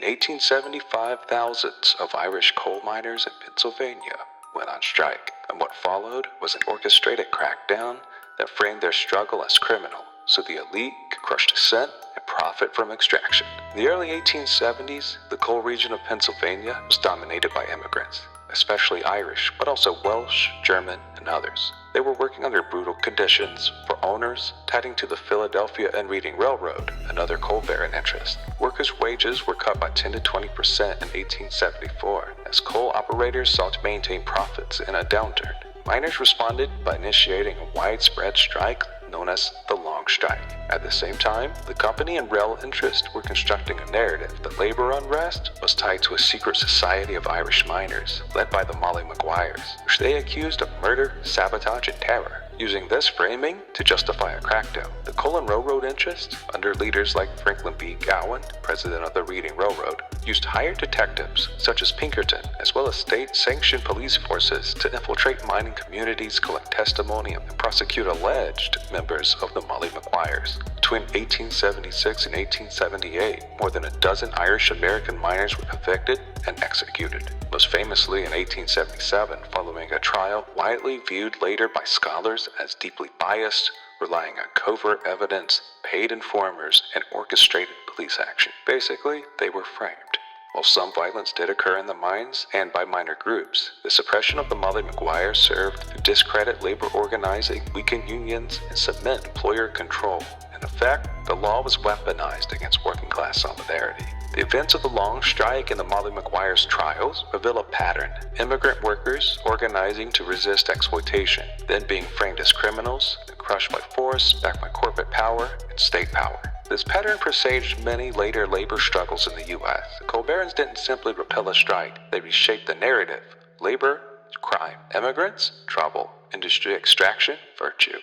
1875, thousands of Irish coal miners in Pennsylvania went on strike, and what followed was an orchestrated crackdown that framed their struggle as criminal, so the elite could crush dissent and profit from extraction. In the early 1870s, the coal region of Pennsylvania was dominated by immigrants, especially Irish, but also Welsh, German, and others. They were working under brutal conditions for owners tied into the Philadelphia and Reading Railroad, another coal baron interest. Workers' wages were cut by 10 to 20% in 1874, as coal operators sought to maintain profits in a downturn. Miners responded by initiating a widespread strike known as the Long Strike. At the same time, the company and rail interest were constructing a narrative that labor unrest was tied to a secret society of Irish miners, led by the Molly Maguires, which they accused of murder, sabotage, and terror. Using this framing to justify a crackdown, the coal and railroad interest, under leaders like Franklin B. Gowan, president of the Reading Railroad, used hired detectives such as Pinkerton, as well as state-sanctioned police forces to infiltrate mining communities, collect testimony, and prosecute alleged members of the Molly Maguires. Between 1876 and 1878, more than a dozen Irish-American miners were convicted and executed, most famously in 1877 following a trial widely viewed later by scholars as deeply biased, relying on covert evidence, paid informers, and orchestrated police action. Basically, they were framed. While some violence did occur in the mines and by minor groups, the suppression of the Molly Maguires served to discredit labor organizing, weaken unions, and cement employer control. In effect, the law was weaponized against working-class solidarity. The events of the Long Strike and the Molly Maguires trials reveal a pattern: immigrant workers organizing to resist exploitation, then being framed as criminals, and crushed by force, backed by corporate power and state power. This pattern presaged many later labor struggles in the U.S. The coal barons didn't simply repel a strike, they reshaped the narrative. Labor, crime. Immigrants, trouble. Industry extraction, virtue.